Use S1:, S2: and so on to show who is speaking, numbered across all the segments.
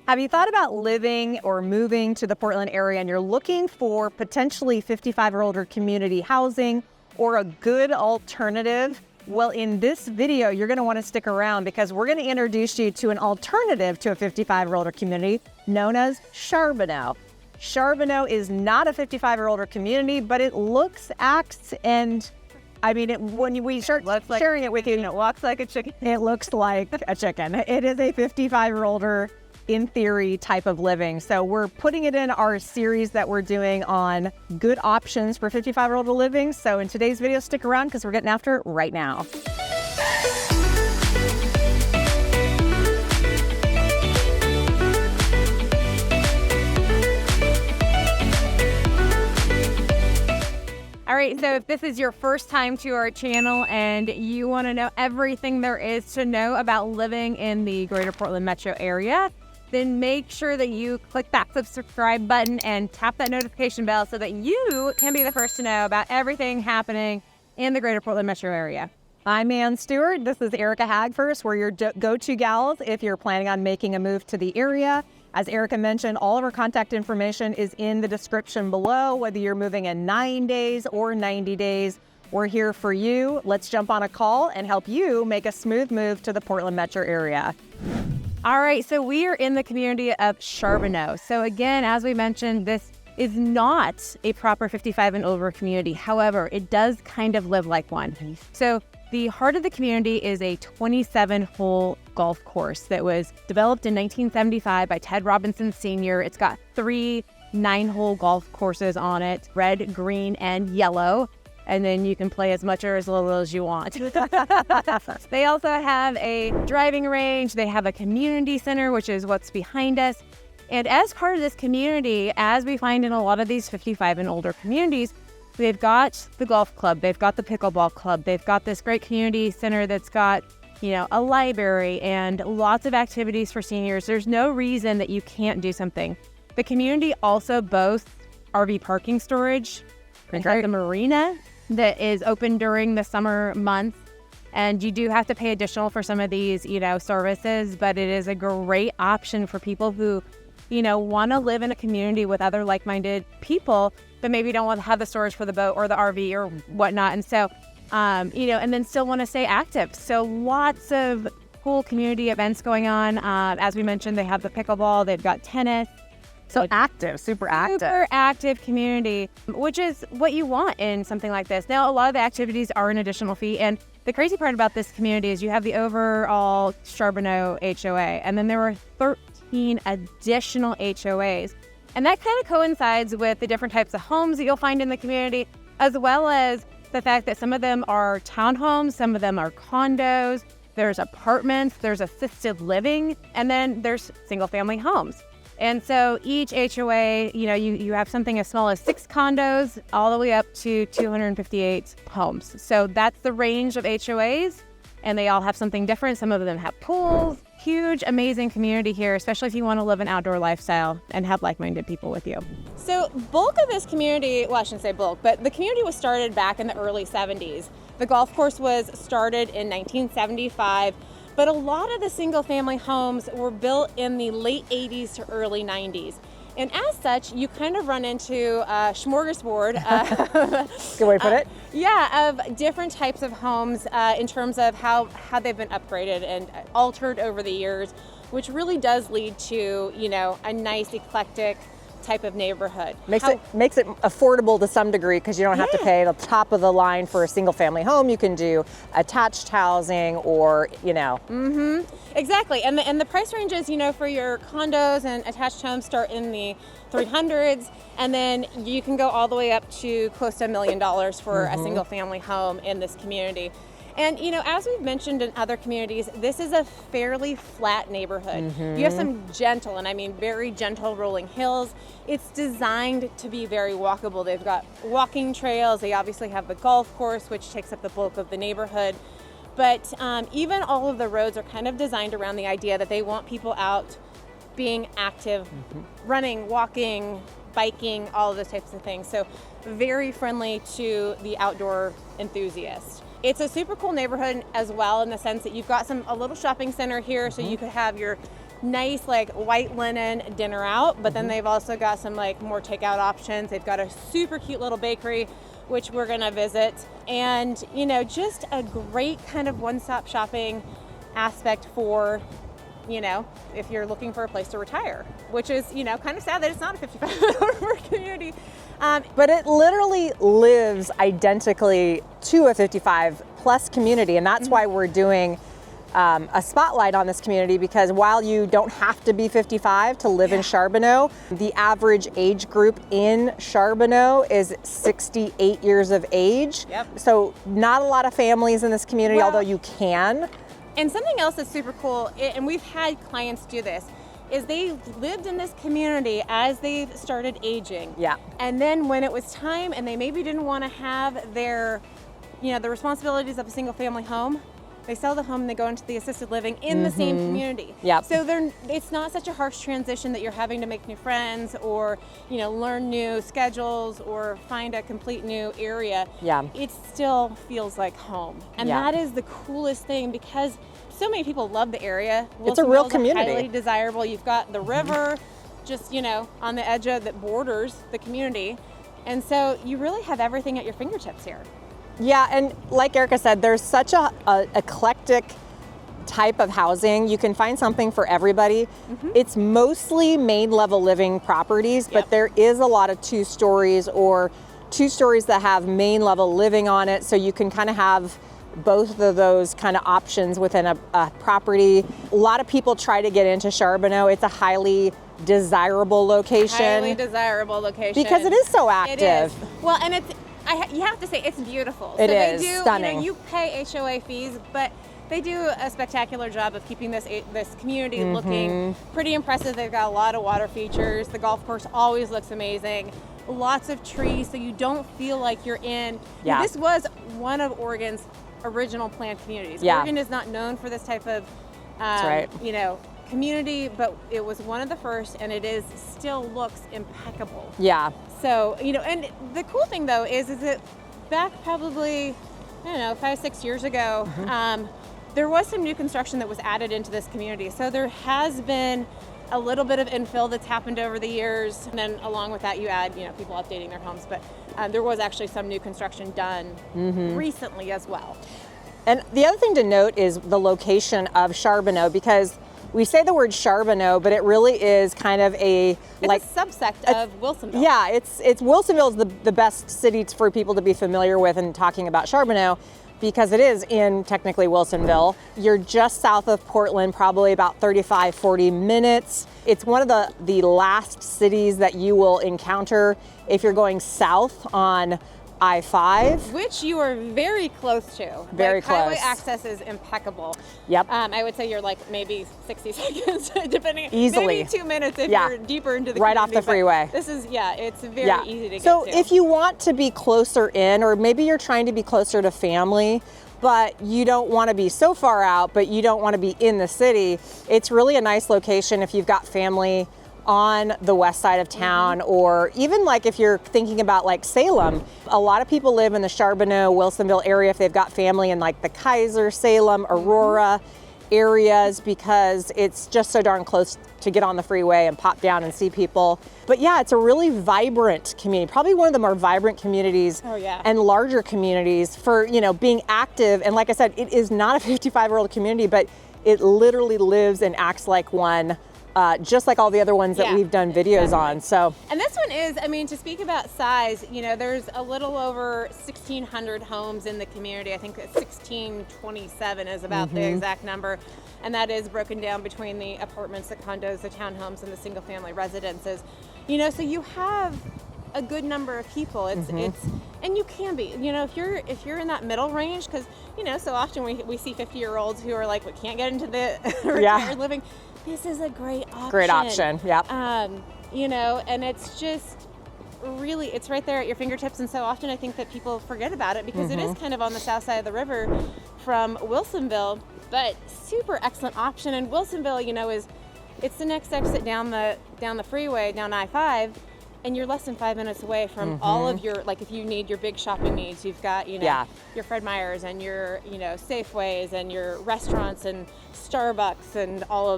S1: Have you thought about living or moving to the Portland area and you're looking for potentially 55 or older community housing or a good alternative? Well, in this video, you're going to want to stick around because we're going to introduce you to an alternative to a 55 or older community known as Charbonneau. Charbonneau is not a 55 or older community, but it looks, acts, and I mean, when we start sharing it with you, it walks like a chicken. It looks like a chicken. It is a 55 or older, in theory, type of living. So we're putting it in our series that we're doing on good options for 55 or older living. So in today's video, stick around because we're getting after it right now. All right, so if this is your first time to our channel and you want to know everything there is to know about living in the greater Portland metro area, then make sure that you click that subscribe button and tap that notification bell so that you can be the first to know about everything happening in the greater Portland metro area. I'm Ann Stewart. This is Erica Hagfirst. We're your go-to gals if you're planning on making a move to the area. As Erica mentioned, all of our contact information is in the description below. Whether you're moving in 9 days or 90 days, we're here for you. Let's jump on a call and help you make a smooth move to the Portland metro area. All right, so we are in the community of Charbonneau. So again, as we mentioned, this is not a proper 55 and over community. However, it does kind of live like one. So the heart of the community is a 27-hole golf course that was developed in 1975 by Ted Robinson Sr. It's got 3 9-hole golf courses on it, red, green, and yellow. And then you can play as much or as little as you want. They also have a driving range. They have a community center, which is what's behind us. And as part of this community, as we find in a lot of these 55 and older communities, they've got the golf club, they've got the pickleball club, they've got this great community center that's got, you know, a library and lots of activities for seniors. There's no reason that you can't do something. The community also boasts RV parking storage. It has a marina that is open during the summer months. And you do have to pay additional for some of these, you know, services, but it is a great option for people who, you know, want to live in a community with other like-minded people, but maybe don't want to have the storage for the boat or the RV or whatnot. And so, you know, and then still want to stay active. So lots of cool community events going on. As we mentioned, they have the pickleball, they've got tennis. So active, super active. Super active community, which is what you want in something like this. Now, a lot of the activities are an additional fee. And the crazy part about this community is you have the overall Charbonneau HOA, and then there were 13 additional HOAs. And that kind of coincides with the different types of homes that you'll find in the community, as well as the fact that some of them are townhomes, some of them are condos, there's apartments, there's assisted living, and then there's single family homes. And so each HOA, you know, you have something as small as 6 condos all the way up to 258 homes. So that's the range of HOAs, and they all have something different. Some of them have pools. Huge, amazing community here, especially if you want to live an outdoor lifestyle and have like-minded people with you. So bulk of this community, well, I shouldn't say bulk, but the community was started back in the early 70s. The golf course was started in 1975. But a lot of the single family homes were built in the late 80s to early 90s. And as such, you kind of run into a smorgasbord. Good way to put it.
S2: Yeah, of different types of homes in terms of how they've been upgraded and altered over the years, which really does lead to, you know, a nice eclectic type of neighborhood.
S1: Makes it affordable to some degree because you don't have to pay the top of the line for a single family home. You can do attached housing or, you know.
S2: Exactly. And the price ranges, you know, for your condos and attached homes start in the 300s, and then you can go all the way up to close to $1 million for a single family home in this community. And, you know, as we've mentioned in other communities, this is a fairly flat neighborhood. You have some gentle, and I mean very gentle rolling hills. It's designed to be very walkable. They've got walking trails. They obviously have the golf course, which takes up the bulk of the neighborhood. But even all of the roads are kind of designed around the idea that they want people out being active, running, walking, biking, all of those types of things. So very friendly to the outdoor enthusiast. It's a super cool neighborhood as well in the sense that you've got a little shopping center here, so you could have your nice like white linen dinner out, but then they've also got some like more takeout options. They've got a super cute little bakery, which we're gonna visit, and you know, just a great kind of one-stop shopping aspect for, you know, if you're looking for a place to retire, which is, you know, kind of sad that it's not a 55 community.
S3: But it literally lives identically to a 55 plus community, and that's why we're doing a spotlight on this community, because while you don't have to be 55 to live in Charbonneau, the average age group in Charbonneau is 68 years of age.
S2: Yep.
S3: So not a lot of families in this community,
S2: Well,
S3: although you can.
S2: And something else that's super cool, and we've had clients do this, is they lived in this community as they started aging.
S3: Yeah.
S2: And then when it was time and they maybe didn't want to have their, you know, the responsibilities of a single family home, they sell the home and they go into the assisted living in the same community.
S3: Yep.
S2: So it's not such a harsh transition that you're having to make new friends or, you know, learn new schedules or find a complete new area.
S3: Yeah.
S2: It still feels like home. And
S3: Yeah.
S2: that is the coolest thing, because so many people love the area.
S3: It's a real
S2: Wilsonville's
S3: community.
S2: Highly desirable. You've got the river just, you know, on the edge of that borders the community. And so you really have everything at your fingertips here.
S3: Yeah, and like Erica said, there's such a eclectic type of housing. You can find something for everybody. It's mostly main level living properties, but there is a lot of 2 stories or 2 stories that have main level living on it. So you can kind of have both of those kind of options within a property. A lot of people try to get into Charbonneau. It's a highly desirable location.
S2: Highly desirable location.
S3: Because it is so active.
S2: It is. Well, and you have to say it's beautiful.
S3: It
S2: so
S3: is
S2: they do,
S3: stunning.
S2: You know, you pay HOA fees, but they do a spectacular job of keeping this community looking pretty impressive. They've got a lot of water features. The golf course always looks amazing. Lots of trees, so you don't feel like you're in.
S3: Yeah.
S2: This was one of Oregon's original planned communities.
S3: Yeah.
S2: Oregon is not known for this type of,
S3: That's right.
S2: you know, community, but it was one of the first, and it still looks impeccable.
S3: Yeah.
S2: So, you know, and the cool thing though is that back probably, I don't know, 5-6 years ago, there was some new construction that was added into this community. So there has been a little bit of infill that's happened over the years. And then along with that, you add, you know, people updating their homes. But there was actually some new construction done recently as well.
S3: And the other thing to note is the location of Charbonneau, because we say the word Charbonneau, but it really is kind of
S2: It's a subsect of Wilsonville.
S3: Yeah, it's Wilsonville is the best city for people to be familiar with in talking about Charbonneau, because it is in technically Wilsonville. You're just south of Portland, probably about 35-40 minutes. It's one of the last cities that you will encounter if you're going south on I-5.
S2: Which you are very close to.
S3: Very close.
S2: Highway access is impeccable.
S3: Yep.
S2: I would say you're like maybe 60 seconds, depending.
S3: Easily.
S2: Maybe 2 minutes if you're deeper into the
S3: right off the
S2: community, but
S3: freeway.
S2: This is, it's very easy to get
S3: So
S2: to.
S3: if you want to be closer in, or maybe you're trying to be closer to family, but you don't want to be so far out, but you don't want to be in the city, it's really a nice location if you've got family on the west side of town, or even like if you're thinking about like Salem. A lot of people live in the Charbonneau, Wilsonville area if they've got family in like the Kaiser, Salem, Aurora areas, because it's just so darn close to get on the freeway and pop down and see people. But yeah, it's a really vibrant community, probably one of the more vibrant communities and larger communities for, you know, being active. And like I said, it is not a 55-year-old community, but it literally lives and acts like one. Just like all the other ones that we've done videos on. So,
S2: and this one is, I mean, to speak about size, you know, there's a little over 1,600 homes in the community. I think 1,627 is about the exact number. And that is broken down between the apartments, the condos, the townhomes, and the single family residences. You know, so you have a good number of people. It's and you can be, you know, if you're in that middle range, because, you know, so often we see 50-year-olds who are like, we can't get into the retired living. This is a great option.
S3: Great option, yep.
S2: You know, and it's just really, it's right there at your fingertips. And so often I think that people forget about it because it is kind of on the south side of the river from Wilsonville, but super excellent option. And Wilsonville, you know, it's the next exit down the freeway, down I-5. and you're less than 5 minutes away from all of your, like if you need your big shopping needs, you've got, you know, your Fred Meyers and your, you know, Safeways and your restaurants and Starbucks and all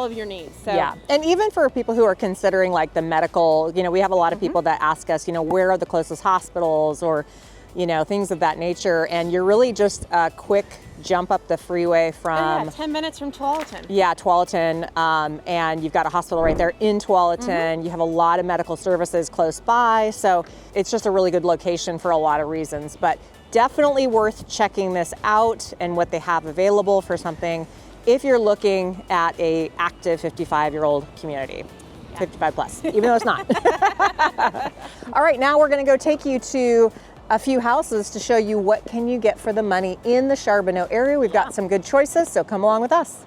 S2: of your needs. So
S3: yeah, and even for people who are considering like the medical, you know, we have a lot of people that ask us, you know, where are the closest hospitals or, you know, things of that nature, and you're really just a quick jump up the freeway from
S2: 10 minutes from Tualatin.
S3: Yeah, Tualatin, and you've got a hospital right there in Tualatin. You have a lot of medical services close by, so it's just a really good location for a lot of reasons. But definitely worth checking this out and what they have available for something if you're looking at a active 55-year-old community. 55 plus, even though it's not. All right, now we're going to go take you to a few houses to show you what can you get for the money in the Charbonneau area. We've got some good choices, so come along with us.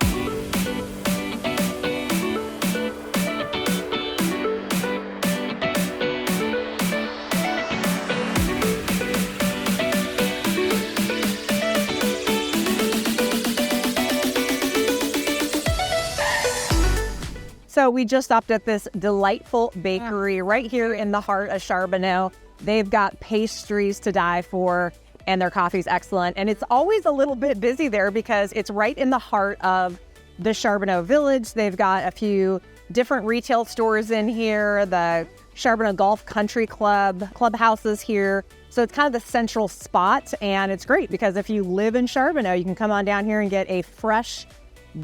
S3: So we just stopped at this delightful bakery right here in the heart of Charbonneau. They've got pastries to die for, and their coffee's excellent. And it's always a little bit busy there because it's right in the heart of the Charbonneau village. They've got a few different retail stores in here, the Charbonneau Golf Country Club, clubhouses here. So it's kind of the central spot, and it's great because if you live in Charbonneau, you can come on down here and get a fresh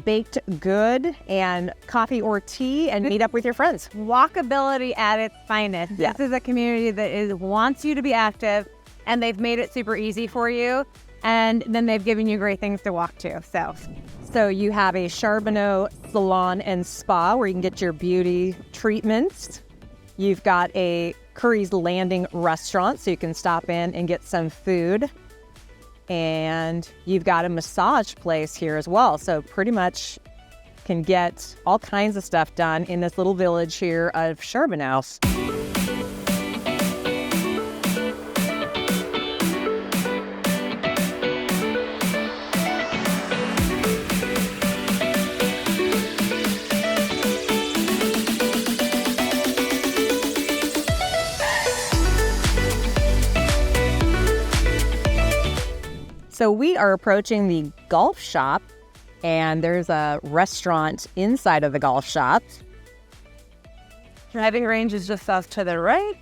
S3: baked good and coffee or tea and meet up with your friends.
S1: Walkability at its finest.
S3: Yeah.
S1: This is a community that wants you to be active, and they've made it super easy for you. And then they've given you great things to walk to. So you have a Charbonneau salon and spa where you can get your beauty treatments. You've got a Curry's Landing restaurant, so you can stop in and get some food. And you've got a massage place here as well. So pretty much can get all kinds of stuff done in this little village here of Charbonneau. So we are approaching the golf shop, and there's a restaurant inside of the golf shop. Driving range is just off to the right.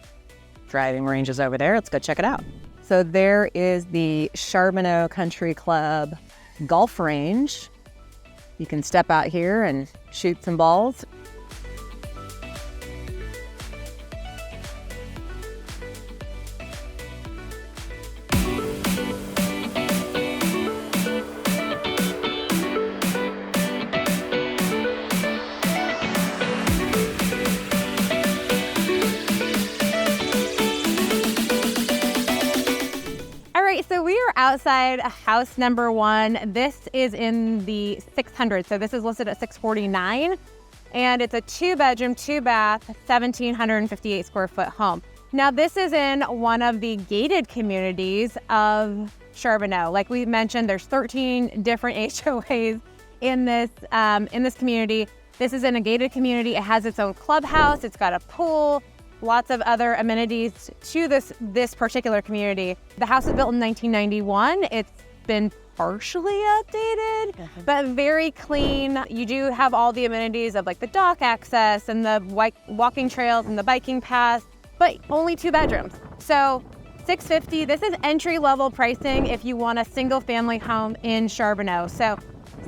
S3: Driving range is over there. Let's go check it out. So there is the Charbonneau Country Club golf range. You can step out here and shoot some balls.
S1: So we are outside house number 1. This is in the 600. So this is listed at 649, and it's a 2-bedroom, 2-bath, 1,758 square foot home. Now this is in one of the gated communities of Charbonneau. Like we mentioned, there's 13 different HOAs in this community. This is in a gated community. It has its own clubhouse. It's got a pool. Lots of other amenities to this particular community. The house was built in 1991. It's been partially updated, but very clean. You do have all the amenities of like the dock access and the walking trails and the biking paths, but only 2 bedrooms. So $650. This is entry-level pricing if you want a single-family home in Charbonneau. So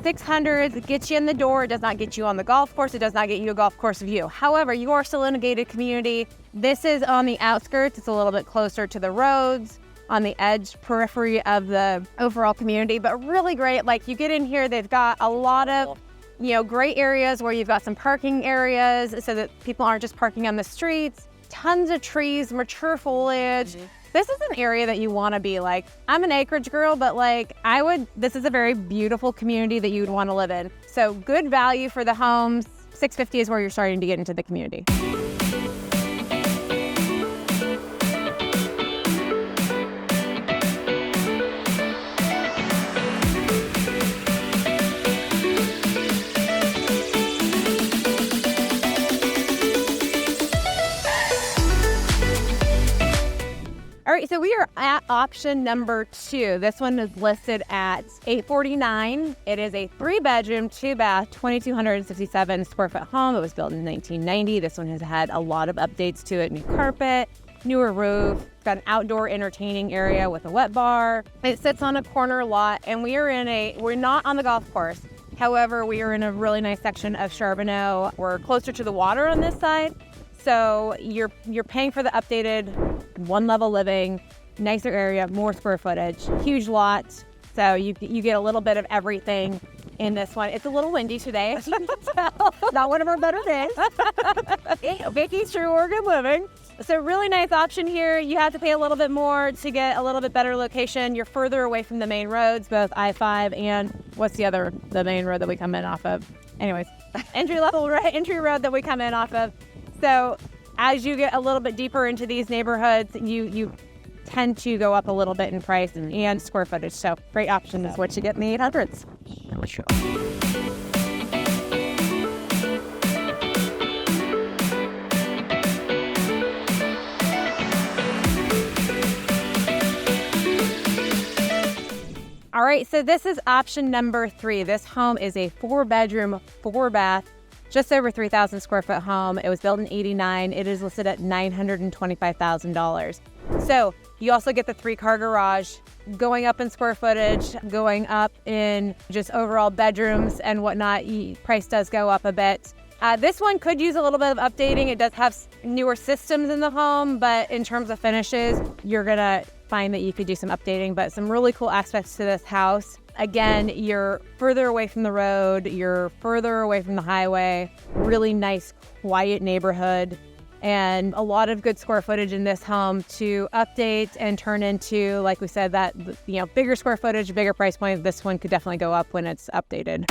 S1: $600 gets you in the door. It does not get you on the golf course. It does not get you a golf course view. However, you are still in a gated community. This is on the outskirts. It's a little bit closer to the roads, on the edge periphery of the overall community, but really great. Like you get in here, they've got a lot of, great areas where you've got some parking areas so that people aren't just parking on the streets. Tons of trees, mature foliage. This is an area that you want to be like. I'm an acreage girl, but this is a very beautiful community that you would want to live in. So good value for the homes. $650 is where you're starting to get into the community. so we are at option number 2. This one is listed at $849. It is a 3-bedroom, 2-bath, 2,267 square foot home. It was built in 1990. This one has had a lot of updates to it. New carpet, newer roof. It's got an outdoor entertaining area with a wet bar. It sits on a corner lot, and we're not on the golf course. However, we are in a really nice section of Charbonneau. We're closer to the water on this side. So you're paying for the updated 1-level living, nicer area, more square footage, huge lot. So you get a little bit of everything in this one. It's a little windy today, as you can tell. Not one of our better days. Vicky's True Oregon Living. So really nice option here. You have to pay a little bit more to get a little bit better location. You're further away from the main roads, both I-5 and the main road that we come in off of. Anyways, entry road that we come in off of. So as you get a little bit deeper into these neighborhoods, you tend to go up a little bit in price and square footage. So great option is what you get in the 800s. All right, so this is option number 3. This home is a 4-bedroom, 4-bath, just over 3,000 square foot home. It was built in '89. It is listed at $925,000. So you also get the 3-car garage, going up in square footage, going up in just overall bedrooms and whatnot. Price does go up a bit. This one could use a little bit of updating. It does have newer systems in the home, but in terms of finishes, you're gonna find that you could do some updating, but some really cool aspects to this house. Again, you're further away from the road, you're further away from the highway, really nice, quiet neighborhood, and a lot of good square footage in this home to update and turn into, like we said, that, bigger square footage, bigger price point. This one could definitely go up when it's updated.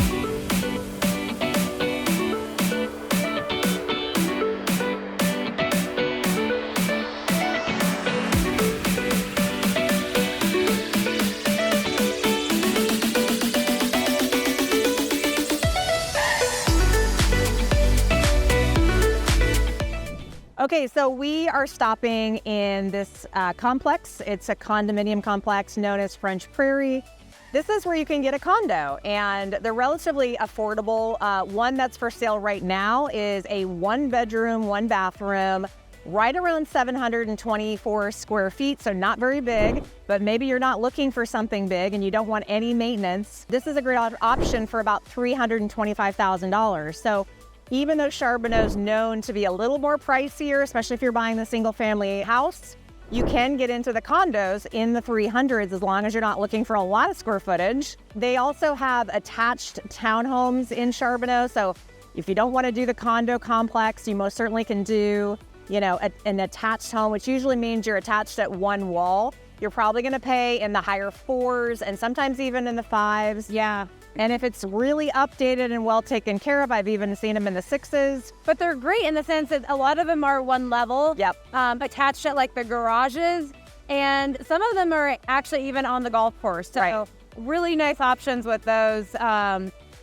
S1: Okay, so we are stopping in this complex. It's a condominium complex known as French Prairie. This is where you can get a condo, and they're relatively affordable. One that's for sale right now is a 1-bedroom, 1-bathroom, right around 724 square feet, so not very big, but maybe you're not looking for something big and you don't want any maintenance. This is a great option for about $325,000. So even though Charbonneau is known to be a little more pricier, especially if you're buying the single-family house, you can get into the condos in the 300s as long as you're not looking for a lot of square footage. They also have attached townhomes in Charbonneau, so if you don't want to do the condo complex, you most certainly can do, an attached home, which usually means you're attached at one wall. You're probably going to pay in the higher 4s and sometimes even in the 5s. Yeah. And if it's really updated and well taken care of, I've even seen them in the 6s. But they're great in the sense that a lot of them are one level, attached at like the garages, and some of them are actually even on the golf course. So really nice options with those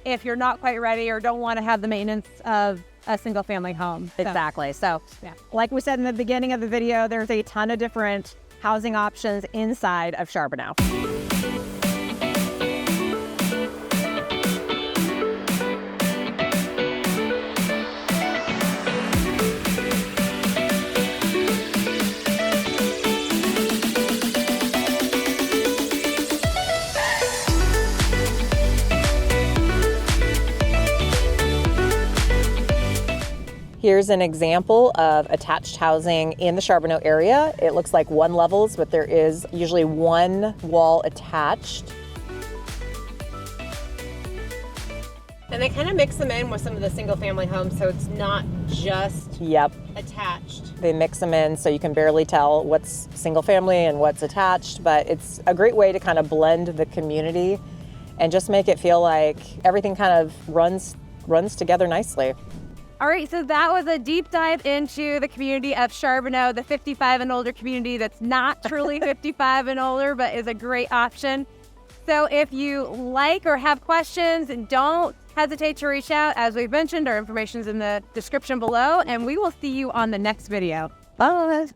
S1: if you're not quite ready or don't want to have the maintenance of a single family home. Exactly. So like we said in the beginning of the video, there's a ton of different housing options inside of Charbonneau. Here's an example of attached housing in the Charbonneau area. It looks like 1 levels, but there is usually 1 wall attached.
S2: And they kind of mix them in with some of the single family homes, so it's not just attached.
S3: They mix them in so you can barely tell what's single family and what's attached, but it's a great way to kind of blend the community and just make it feel like everything kind of runs together nicely.
S1: All right, so that was a deep dive into the community of Charbonneau, the 55 and older community that's not truly 55 and older, but is a great option. So if you like or have questions, don't hesitate to reach out. As we've mentioned, our information is in the description below, and we will see you on the next video. Bye.